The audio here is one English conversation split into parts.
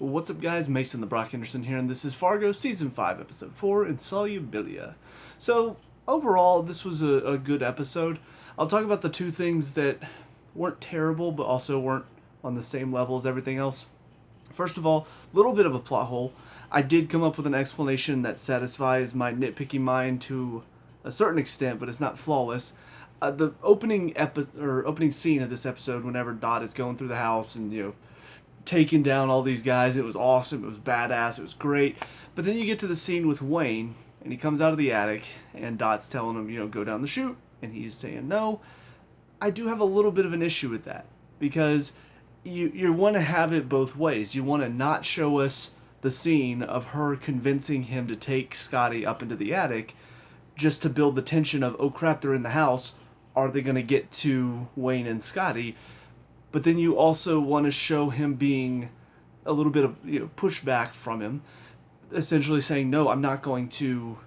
What's up, guys? Mason the Brock Henderson here, and this is Fargo Season 5, Episode 4, Insolubilia. So, overall, this was a good episode. I'll talk about the two things that weren't terrible, but also weren't on the same level as everything else. First of all, a little bit of a plot hole. I did come up with an explanation that satisfies my nitpicky mind to a certain extent, but it's not flawless. The opening scene of this episode, whenever Dot is going through the house and taking down all these guys, it was awesome. It was badass. It was great. But then you get to the scene with Wayne, and he comes out of the attic, and Dot's telling him, go down the chute, and he's saying no. I do have a little bit of an issue with that because you want to have it both ways. You want to not show us the scene of her convincing him to take Scotty up into the attic just to build the tension of, oh crap, they're in the house. Are they going to get to Wayne and Scotty? But then you also want to show him being a little bit of pushback from him, essentially saying, no, I'm not going to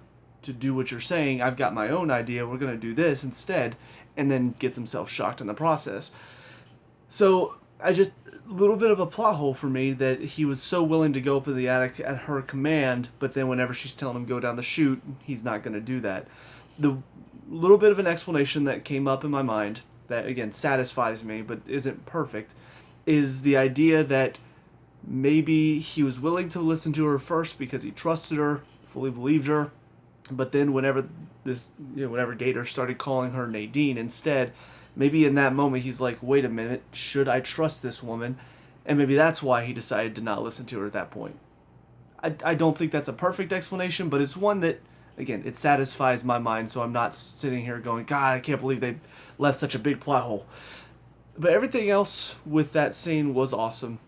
do what you're saying. I've got my own idea. We're going to do this instead, and then gets himself shocked in the process. So a little bit of a plot hole for me that he was so willing to go up in the attic at her command, but then whenever she's telling him go down the chute, he's not going to do that. The little bit of an explanation that came up in my mind that, again, satisfies me but isn't perfect is the idea that maybe he was willing to listen to her first because he trusted her, fully believed her, but then whenever Gator started calling her Nadine instead, maybe in that moment he's like, wait a minute, should I trust this woman? And maybe that's why he decided to not listen to her at that point. I don't think that's a perfect explanation, but it's one that, again, it satisfies my mind, so I'm not sitting here going, God, I can't believe they left such a big plot hole. But everything else with that scene was awesome.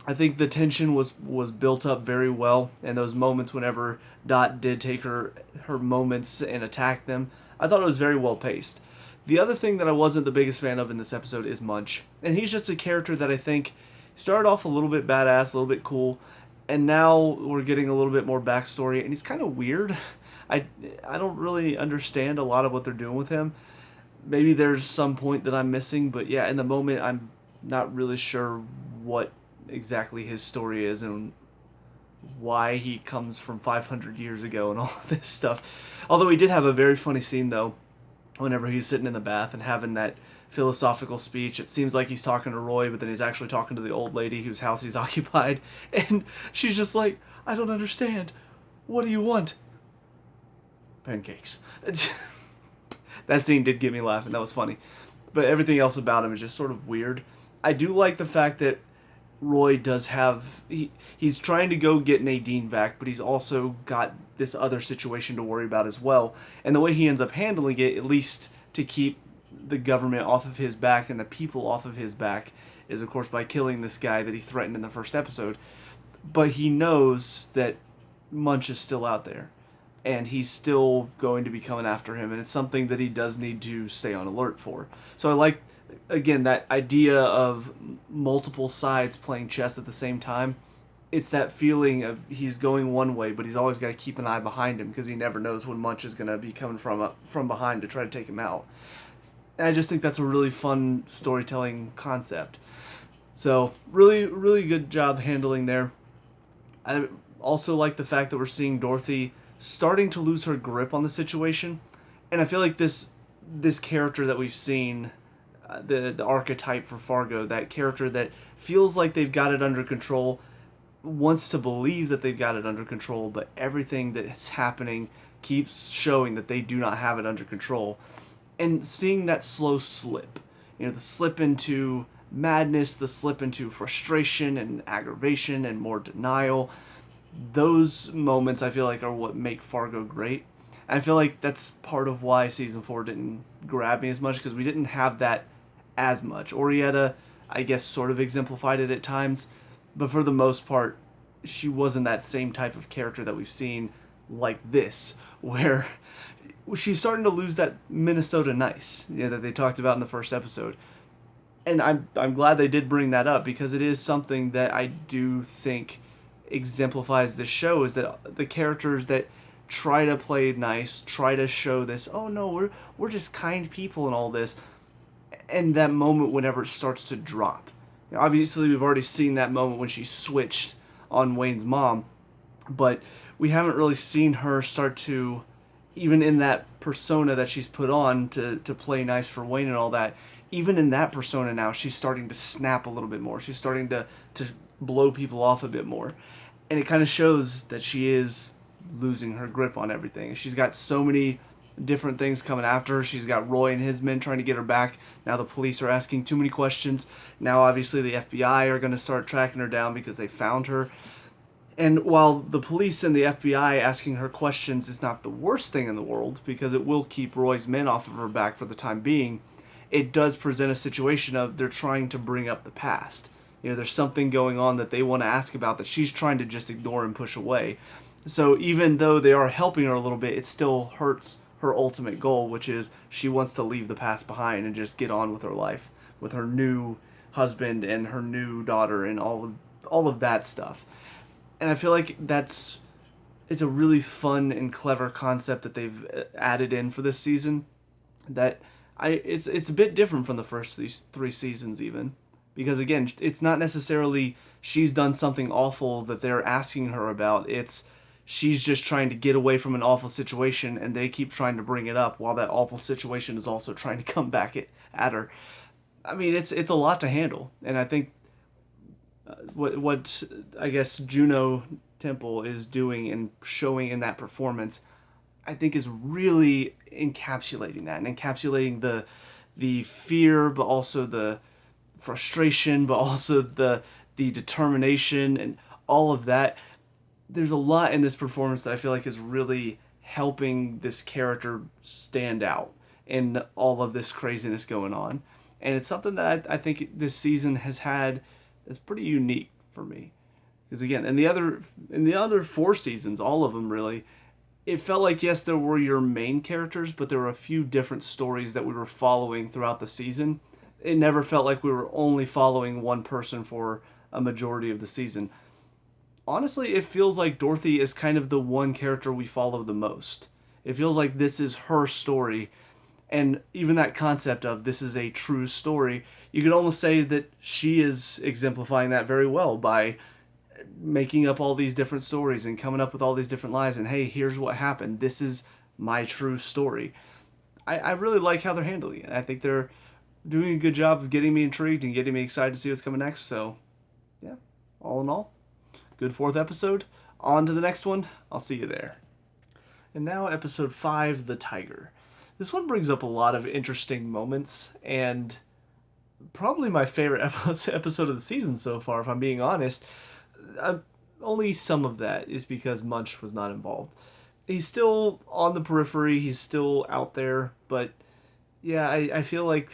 I think the tension was built up very well, and those moments whenever Dot did take her moments and attack them, I thought it was very well paced. The other thing that I wasn't the biggest fan of in this episode is Munch. And he's just a character that I think started off a little bit badass, a little bit cool, and now we're getting a little bit more backstory, and he's kind of weird. I don't really understand a lot of what they're doing with him. Maybe there's some point that I'm missing, but yeah, in the moment I'm not really sure what exactly his story is and why he comes from 500 years ago and all this stuff. Although he did have a very funny scene, though, whenever he's sitting in the bath and having that philosophical speech. It seems like he's talking to Roy, but then he's actually talking to the old lady whose house he's occupied, and she's just like, I don't understand. What do you want? Pancakes. That scene did get me laughing. That was funny. But everything else about him is just sort of weird. I do like the fact that Roy does have... He's trying to go get Nadine back, but he's also got this other situation to worry about as well. And the way he ends up handling it, at least to keep the government off of his back and the people off of his back, is of course by killing this guy that he threatened in the first episode. But he knows that Munch is still out there, and he's still going to be coming after him, and it's something that he does need to stay on alert for. So I like, again, that idea of multiple sides playing chess at the same time. It's that feeling of he's going one way, but he's always got to keep an eye behind him because he never knows when Munch is going to be coming from behind to try to take him out. And I just think that's a really fun storytelling concept. So really, really good job handling there. I also like the fact that we're seeing Dorothy starting to lose her grip on the situation, and I feel like this character that we've seen, the archetype for Fargo, that character that feels like they've got it under control, wants to believe that they've got it under control, but everything that's happening keeps showing that they do not have it under control. And seeing that slow slip, the slip into madness, the slip into frustration and aggravation and more denial, those moments I feel like are what make Fargo great. And I feel like that's part of why season 4 didn't grab me as much, because we didn't have that as much. Orietta, I guess, sort of exemplified it at times, but for the most part, she wasn't that same type of character that we've seen like this, where she's starting to lose that Minnesota nice, that they talked about in the first episode. And I'm glad they did bring that up, because it is something that I do think exemplifies this show, is that the characters that try to play nice, try to show this, oh no, we're just kind people and all this, and that moment whenever it starts to drop. Obviously, we've already seen that moment when she switched on Wayne's mom. But we haven't really seen her start to, even in that persona that she's put on to play nice for Wayne and all that, even in that persona now, she's starting to snap a little bit more. She's starting to blow people off a bit more. And it kind of shows that she is losing her grip on everything. She's got so many different things coming after her. She's got Roy and his men trying to get her back. Now the police are asking too many questions. Now obviously the FBI are going to start tracking her down because they found her. And while the police and the FBI asking her questions is not the worst thing in the world, because it will keep Roy's men off of her back for the time being, it does present a situation of they're trying to bring up the past. There's something going on that they want to ask about that she's trying to just ignore and push away. So even though they are helping her a little bit, it still hurts her ultimate goal, which is she wants to leave the past behind and just get on with her life, with her new husband and her new daughter and all of that stuff. And I feel like it's a really fun and clever concept that they've added in for this season. It's a bit different from the first these 3 seasons even, because again, it's not necessarily she's done something awful that they're asking her about. It's she's just trying to get away from an awful situation, and they keep trying to bring it up while that awful situation is also trying to come back at her. I mean, it's a lot to handle, and I think what I guess Juno Temple is doing and showing in that performance, I think is really encapsulating that, and encapsulating the fear, but also the frustration, but also the determination and all of that. There's a lot in this performance that I feel like is really helping this character stand out in all of this craziness going on. And it's something that I think this season has had that's pretty unique for me. Because again, in the other 4 seasons, all of them really, it felt like, yes, there were your main characters, but there were a few different stories that we were following throughout the season. It never felt like we were only following one person for a majority of the season. Honestly, it feels like Dorothy is kind of the one character we follow the most. It feels like this is her story. And even that concept of this is a true story, you could almost say that she is exemplifying that very well by making up all these different stories and coming up with all these different lies and, hey, here's what happened. This is my true story. I really like how they're handling it. I think they're doing a good job of getting me intrigued and getting me excited to see what's coming next. So, yeah, all in all, good 4th episode. On to the next one. I'll see you there. And now episode 5, The Tiger. This one brings up a lot of interesting moments, and probably my favorite episode of the season so far, if I'm being honest. Only some of that is because Munch was not involved. He's still on the periphery, he's still out there, but yeah, I feel like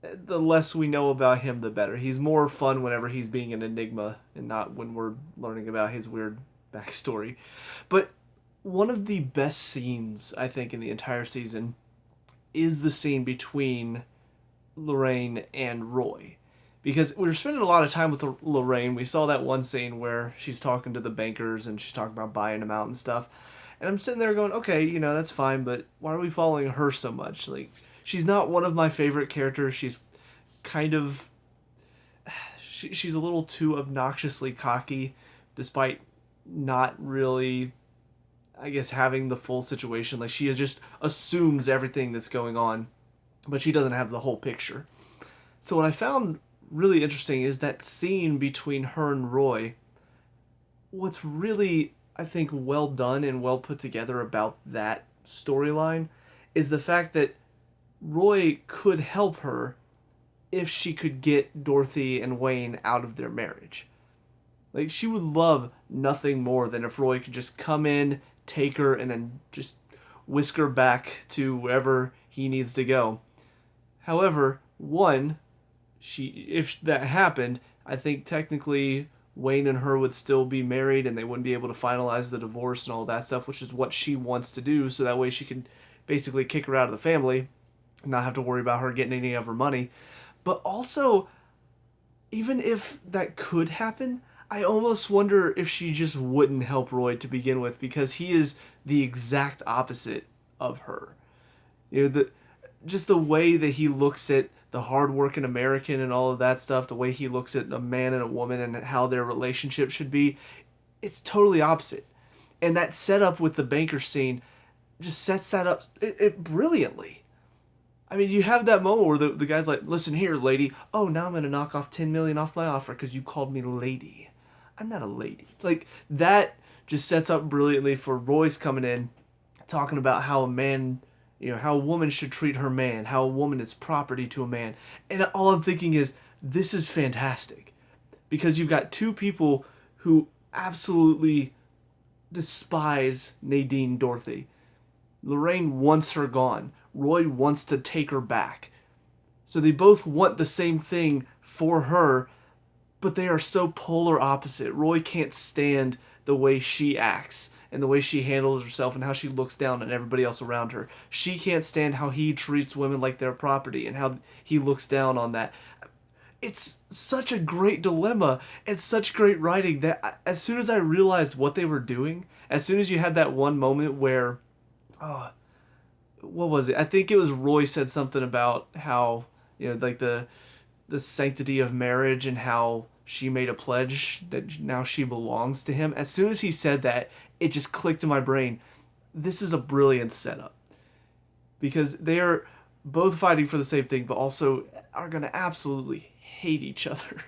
the less we know about him, the better. He's more fun whenever he's being an enigma and not when we're learning about his weird backstory. But one of the best scenes, I think, in the entire season is the scene between Lorraine and Roy. Because we were spending a lot of time with Lorraine. We saw that one scene where she's talking to the bankers and she's talking about buying them out and stuff. And I'm sitting there going, okay, that's fine, but why are we following her so much? Like, she's not one of my favorite characters. She's kind of... She's a little too obnoxiously cocky, despite not really, I guess, having the full situation. Like, she just assumes everything that's going on, but she doesn't have the whole picture. So what I found really interesting is that scene between her and Roy. What's really, I think, well done and well put together about that storyline is the fact that Roy could help her if she could get Dorothy and Wayne out of their marriage. Like, she would love nothing more than if Roy could just come in, take her, and then just whisk her back to wherever he needs to go. However, if that happened, I think technically Wayne and her would still be married and they wouldn't be able to finalize the divorce and all that stuff, which is what she wants to do, so that way she can basically kick her out of the family and not have to worry about her getting any of her money. But also, even if that could happen, I almost wonder if she just wouldn't help Roy to begin with, because he is the exact opposite of her. Just the way that he looks at the hard-working American and all of that stuff, the way he looks at a man and a woman and how their relationship should be, it's totally opposite. And that setup with the banker scene just sets that up it brilliantly. I mean, you have that moment where the guy's like, listen here, lady. Oh, now I'm going to knock off $10 million off my offer because you called me lady. I'm not a lady. Like, that just sets up brilliantly for Royce coming in, talking about how a man, how a woman should treat her man, how a woman is property to a man. And all I'm thinking is, this is fantastic. Because you've got two people who absolutely despise Nadine Dorothy. Lorraine wants her gone. Roy wants to take her back. So they both want the same thing for her, but they are so polar opposite. Roy can't stand the way she acts and the way she handles herself and how she looks down on everybody else around her. She can't stand how he treats women like their property and how he looks down on that. It's such a great dilemma and such great writing that as soon as I realized what they were doing, as soon as you had that one moment where, what was it? I think it was Roy said something about how, like the sanctity of marriage and how she made a pledge that now she belongs to him. As soon as he said that, it just clicked in my brain. This is a brilliant setup. Because they are both fighting for the same thing, but also are going to absolutely hate each other.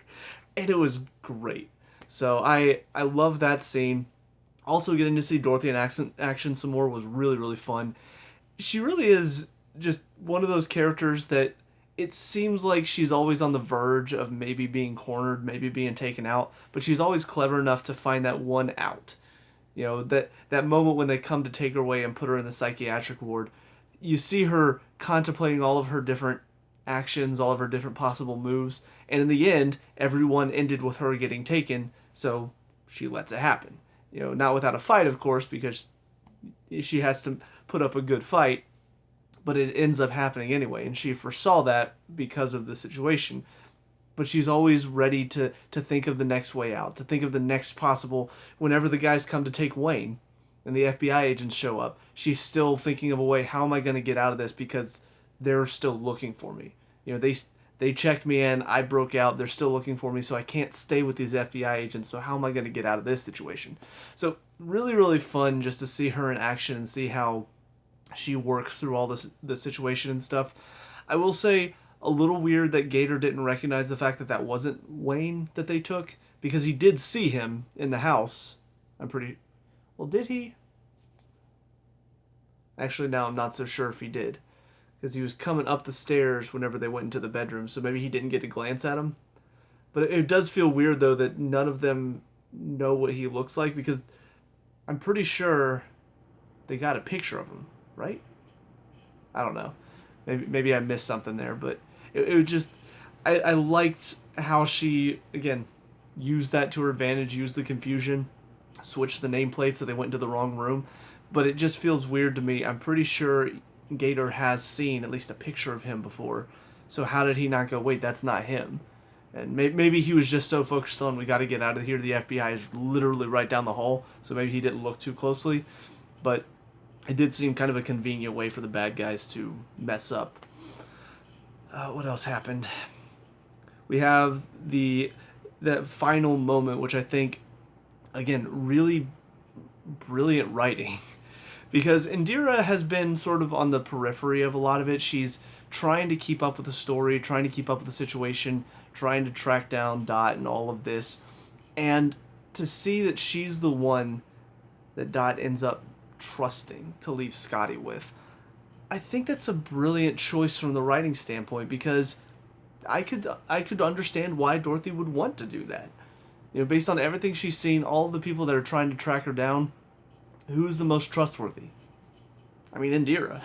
And it was great. So I love that scene. Also getting to see Dorothy in action some more was really, really fun. She really is just one of those characters that it seems like she's always on the verge of maybe being cornered, maybe being taken out, but she's always clever enough to find that one out. That moment when they come to take her away and put her in the psychiatric ward, you see her contemplating all of her different actions, all of her different possible moves, and in the end, everyone ended with her getting taken, so she lets it happen. Not without a fight, of course, because she has to put up a good fight, but it ends up happening anyway, and she foresaw that because of the situation. But she's always ready to think of the next way out, to think of the next possible, whenever the guys come to take Wayne and the FBI agents show up, she's still thinking of a way, how am I going to get out of this, because they're still looking for me. They checked me in, I broke out, they're still looking for me, so I can't stay with these FBI agents, so how am I going to get out of this situation? So really, really fun just to see her in action and see how she works through all the situation and stuff. I will say, a little weird that Gator didn't recognize the fact that that wasn't Wayne that they took, because he did see him in the house. Well, did he? Actually, now I'm not so sure if he did, because he was coming up the stairs whenever they went into the bedroom, so maybe he didn't get to glance at him. But it does feel weird, though, that none of them know what he looks like, because I'm pretty sure they got a picture of him, right? I don't know. Maybe I missed something there, but it just... I liked how she, again, used that to her advantage, used the confusion, switched the nameplate so they went into the wrong room. But it just feels weird to me. I'm pretty sure Gator has seen at least a picture of him before. So how did he not go, wait, that's not him? And maybe he was just so focused on, we got to get out of here. The FBI is literally right down the hall. So maybe he didn't look too closely. But it did seem kind of a convenient way for the bad guys to mess up. What else happened? We have that final moment, which I think, again, really brilliant writing. Because Indira has been sort of on the periphery of a lot of it. She's trying to keep up with the story, trying to keep up with the situation, trying to track down Dot and all of this. And to see that she's the one that Dot ends up trusting to leave Scotty with, I think that's a brilliant choice from the writing standpoint, because I could understand why Dorothy would want to do that. Based on everything she's seen, all of the people that are trying to track her down, who's the most trustworthy? I mean, Indira.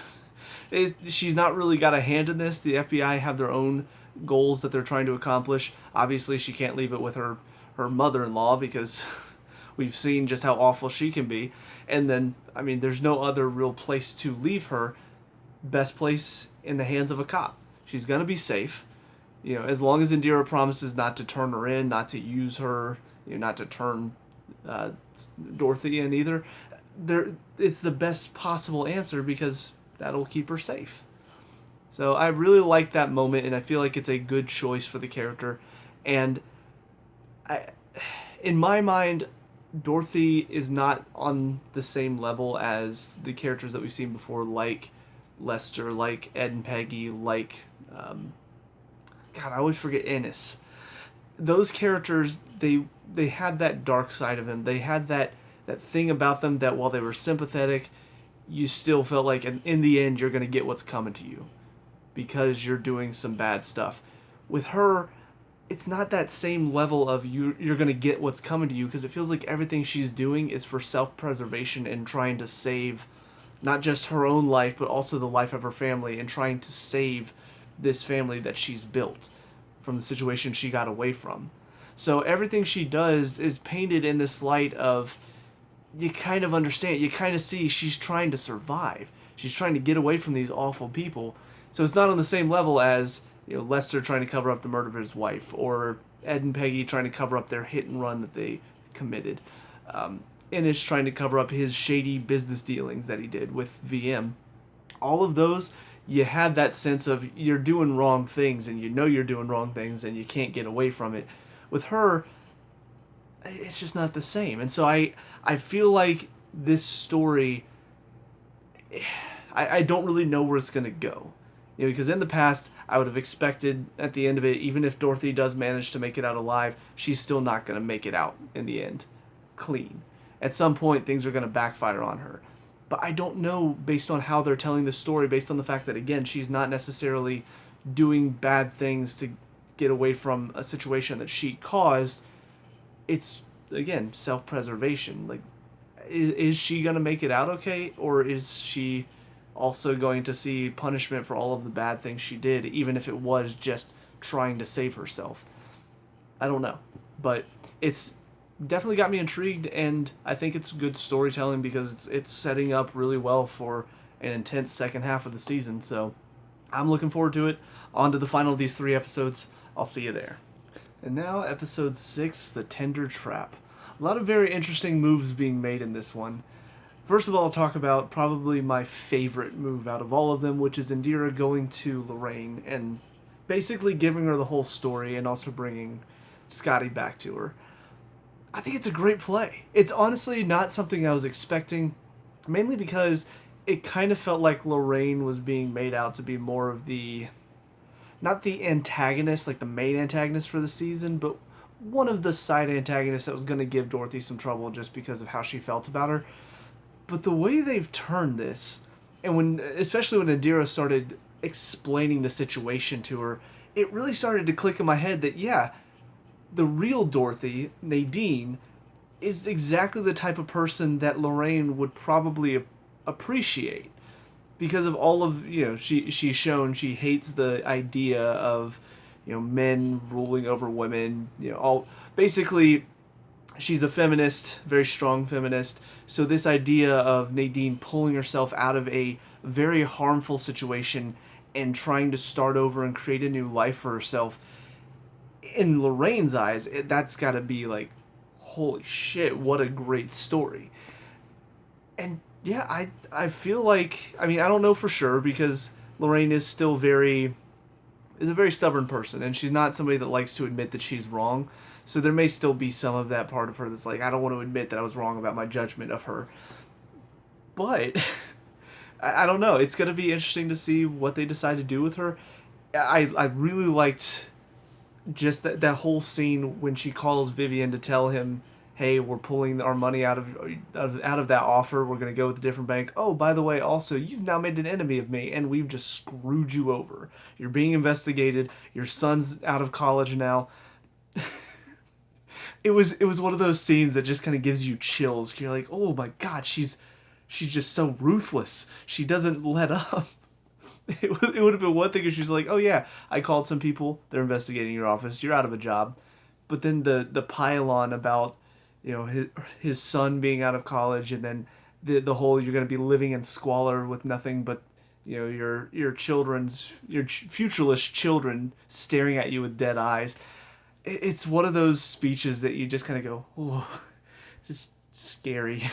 She's not really got a hand in this. The FBI have their own goals that they're trying to accomplish. Obviously, she can't leave it with her mother-in-law, because we've seen just how awful she can be. And then, I mean, there's no other real place to leave her. Best place in the hands of a cop. She's going to be safe. As long as Indira promises not to turn her in, not to use her, not to turn Dorothy in either, it's the best possible answer, because that'll keep her safe. So I really like that moment, and I feel like it's a good choice for the character. And I, in my mind, Dorothy is not on the same level as the characters that we've seen before, like Lester, like Ed and Peggy, like God, I always forget Ennis. Those characters, they had that dark side of them. They had that thing about them that while they were sympathetic, you still felt like in the end you're gonna get what's coming to you because you're doing some bad stuff. With her, it's not that same level of you're going to get what's coming to you, because it feels like everything she's doing is for self-preservation and trying to save not just her own life but also the life of her family, and trying to save this family that she's built from the situation she got away from. So everything she does is painted in this light of, you kind of understand, you kind of see she's trying to survive. She's trying to get away from these awful people. So it's not on the same level as, Lester trying to cover up the murder of his wife, or Ed and Peggy trying to cover up their hit and run that they committed. Ennis trying to cover up his shady business dealings that he did with VM. All of those, you had that sense of you're doing wrong things, and you know you're doing wrong things, and you can't get away from it. With her, it's just not the same. And so I feel like this story, I don't really know where it's going to go. Because in the past, I would have expected at the end of it, even if Dorothy does manage to make it out alive, she's still not going to make it out in the end clean. At some point, things are going to backfire on her. But I don't know, based on how they're telling the story, based on the fact that, again, she's not necessarily doing bad things to get away from a situation that she caused. It's, again, self-preservation. Like, is she going to make it out okay? Or is she also going to see punishment for all of the bad things she did, even if it was just trying to save herself? I don't know. But it's definitely got me intrigued, and I think it's good storytelling because it's setting up really well for an intense second half of the season. So I'm looking forward to it. On to the final of these 3 episodes. I'll see you there. And now, episode 6, The Tender Trap. A lot of very interesting moves being made in this one. First of all, I'll talk about probably my favorite move out of all of them, which is Indira going to Lorraine and basically giving her the whole story and also bringing Scotty back to her. I think it's a great play. It's honestly not something I was expecting, mainly because it kind of felt like Lorraine was being made out to be more of the, not the antagonist, like the main antagonist for the season, but one of the side antagonists that was going to give Dorothy some trouble just because of how she felt about her. But the way they've turned this, and especially when Indira started explaining the situation to her, it really started to click in my head that, yeah, the real Dorothy, Nadine, is exactly the type of person that Lorraine would probably appreciate. Because of all of, she's shown she hates the idea of, men ruling over women, basically, she's a feminist, very strong feminist. So this idea of Nadine pulling herself out of a very harmful situation and trying to start over and create a new life for herself, in Lorraine's eyes, that's got to be like, holy shit, what a great story. And yeah, I feel like, I don't know for sure, because Lorraine is still is a very stubborn person, and she's not somebody that likes to admit that she's wrong. So there may still be some of that part of her that's like, I don't want to admit that I was wrong about my judgment of her. But I don't know. It's going to be interesting to see what they decide to do with her. I really liked just that whole scene when she calls Vivian to tell him, hey, we're pulling our money out of that offer. We're going to go with a different bank. Oh, by the way, also, you've now made an enemy of me, and we've just screwed you over. You're being investigated. Your son's out of college now. It was one of those scenes that just kind of gives you chills. You're like, oh my god, she's just so ruthless. She doesn't let up. It would have been one thing if she's like, oh yeah, I called some people. They're investigating your office. You're out of a job. But then the pile-on about, his son being out of college, and then the whole you're going to be living in squalor with nothing but, your futureless children staring at you with dead eyes. It's one of those speeches that you just kind of go, oh, just scary,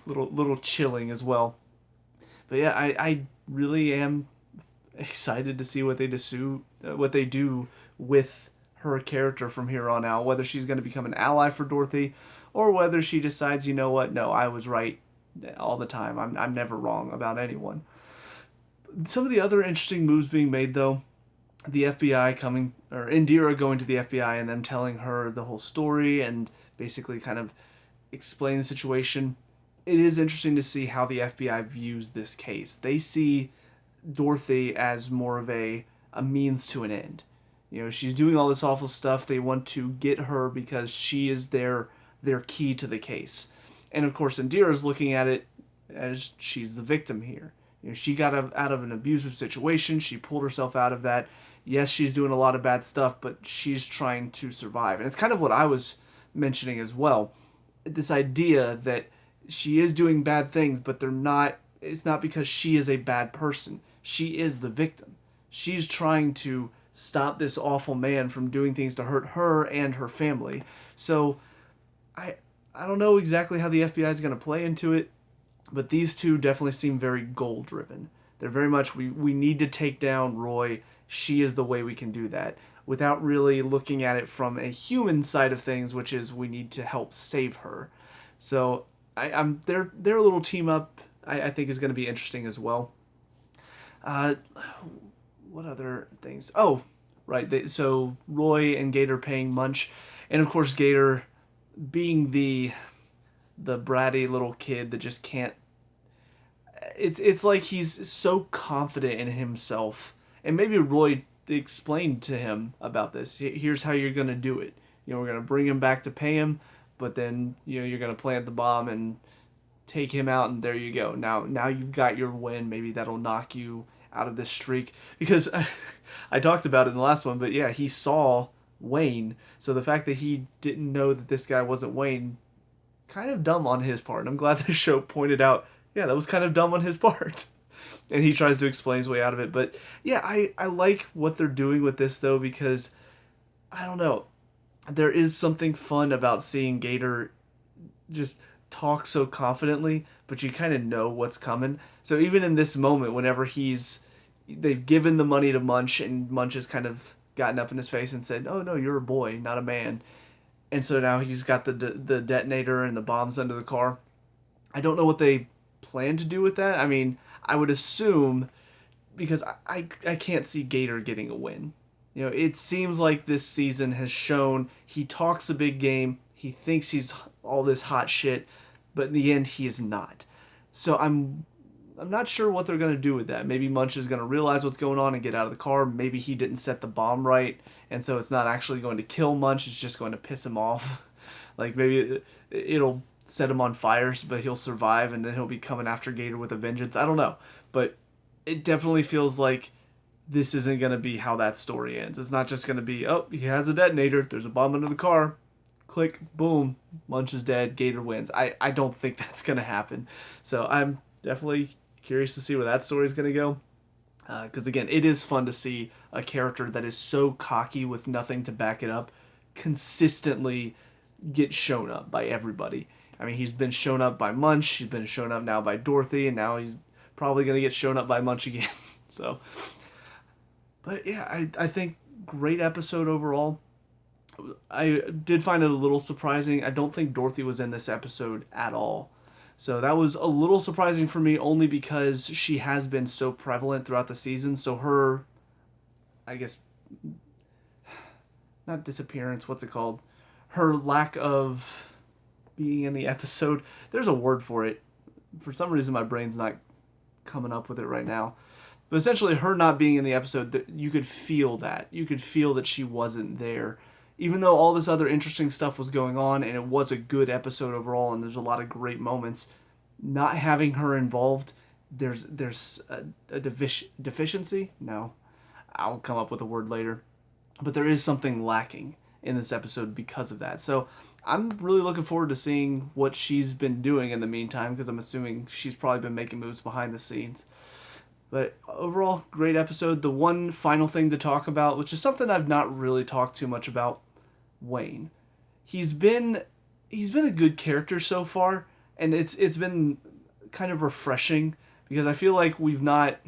little chilling as well. But yeah, I really am excited to see what they do with her character from here on out. Whether she's going to become an ally for Dorothy, or whether she decides, you know what, no, I was right all the time. I'm never wrong about anyone. Some of the other interesting moves being made, though, the FBI coming, or Indira going to the FBI and them telling her the whole story and basically kind of explain the situation. It is interesting to see how the FBI views this case. They see Dorothy as more of a means to an end. You know, she's doing all this awful stuff. They want to get her because she is their key to the case. And of course, Indira is looking at it as she's the victim here. You know, she got out of an abusive situation. She pulled herself out of that. Yes, she's doing a lot of bad stuff, but she's trying to survive. And it's kind of what I was mentioning as well. This idea that she is doing bad things, but it's not because she is a bad person. She is the victim. She's trying to stop this awful man from doing things to hurt her and her family. So I don't know exactly how the FBI is going to play into it, but these two definitely seem very goal driven. They're very much, we need to take down Roy. She is the way we can do that, without really looking at it from a human side of things, which is we need to help save her. So their little team up I think is going to be interesting as well. What other things? Oh, right. So Roy and Gator paying Munch, and of course Gator being the bratty little kid that just can't. It's like he's so confident in himself, and maybe Roy explained to him about this. Here's how you're gonna do it. You know, we're gonna bring him back to pay him, but then you're gonna plant the bomb and take him out, and there you go. Now you've got your win. Maybe that'll knock you out of this streak, because I talked about it in the last one, but yeah, he saw Wayne. So the fact that he didn't know that this guy wasn't Wayne, kind of dumb on his part. And I'm glad the show pointed out, yeah, that was kind of dumb on his part. And he tries to explain his way out of it. But yeah, I like what they're doing with this, though, because I don't know, there is something fun about seeing Gator just talk so confidently, but you kind of know what's coming. So even in this moment, whenever they've given the money to Munch, and Munch has kind of gotten up in his face and said, "Oh no, you're a boy, not a man." And so now he's got the detonator and the bombs under the car. I don't know what they plan to do with that. I mean, I would assume, because I can't see Gator getting a win. You know, it seems like this season has shown he talks a big game. He thinks he's all this hot shit, but in the end, he is not. So I'm not sure what they're going to do with that. Maybe Munch is going to realize what's going on and get out of the car. Maybe he didn't set the bomb right, and so it's not actually going to kill Munch. It's just going to piss him off. Like, maybe it'll set him on fire, but he'll survive, and then he'll be coming after Gator with a vengeance. I don't know. But it definitely feels like this isn't going to be how that story ends. It's not just going to be, oh, he has a detonator, there's a bomb under the car, click, boom, Munch is dead, Gator wins. I don't think that's going to happen. So I'm definitely curious to see where that story is going to go. Because, again, it is fun to see a character that is so cocky with nothing to back it up consistently get shown up by everybody. I mean, he's been shown up by Munch, he's been shown up now by Dorothy, and now he's probably going to get shown up by Munch again. So, but yeah, I think great episode overall. I did find it a little surprising. I don't think Dorothy was in this episode at all. So that was a little surprising for me, only because she has been so prevalent throughout the season. So her, I guess, not disappearance, what's it called? Her lack of being in the episode. There's a word for it. For some reason, my brain's not coming up with it right now. But essentially, her not being in the episode, you could feel that. You could feel that she wasn't there. Even though all this other interesting stuff was going on, and it was a good episode overall, and there's a lot of great moments, not having her involved, there's a deficiency? No. I'll come up with a word later. But there is something lacking in this episode because of that. So I'm really looking forward to seeing what she's been doing in the meantime, because I'm assuming she's probably been making moves behind the scenes. But overall, great episode. The one final thing to talk about, which is something I've not really talked too much about, Wayne. He's been a good character so far, and it's been kind of refreshing, because I feel like we've not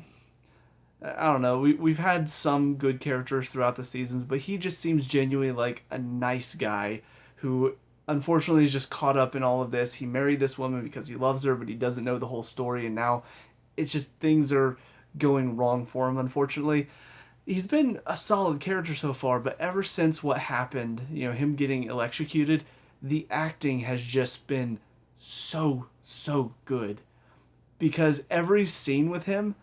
I don't know. We've had some good characters throughout the seasons, but he just seems genuinely like a nice guy who unfortunately is just caught up in all of this. He married this woman because he loves her, but he doesn't know the whole story, and now it's just things are going wrong for him, unfortunately. He's been a solid character so far, but ever since what happened, him getting electrocuted, the acting has just been so good. Because every scene with him,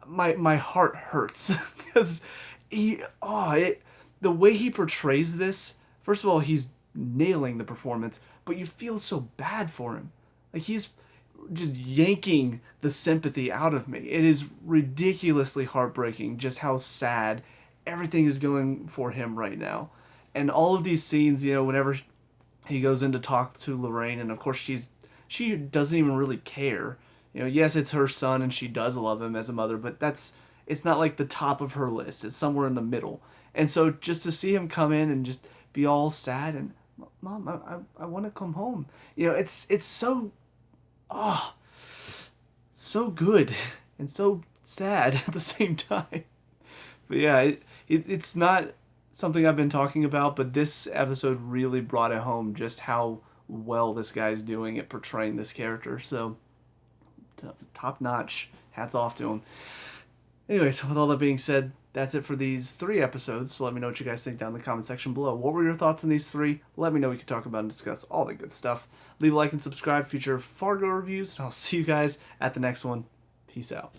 my heart hurts because the way he portrays this. First of all, he's nailing the performance, but you feel so bad for him. Like he's just yanking the sympathy out of me. It is ridiculously heartbreaking just how sad everything is going for him right now. And all of these scenes, whenever he goes in to talk to Lorraine, and of course she doesn't even really care. Yes, it's her son and she does love him as a mother, but it's not like the top of her list. It's somewhere in the middle. And so just to see him come in and just be all sad and, Mom, I want to come home. It's so so good and so sad at the same time. But yeah, it's not something I've been talking about, but this episode really brought it home just how well this guy's doing at portraying this character. So top notch. Hats off to him. Anyways, with all that being said, that's it for these 3 episodes. So let me know what you guys think down in the comment section below. What were your thoughts on these 3? Let me know. We can talk about and discuss all the good stuff. Leave a like and subscribe for future Fargo reviews, and I'll see you guys at the next one. Peace out.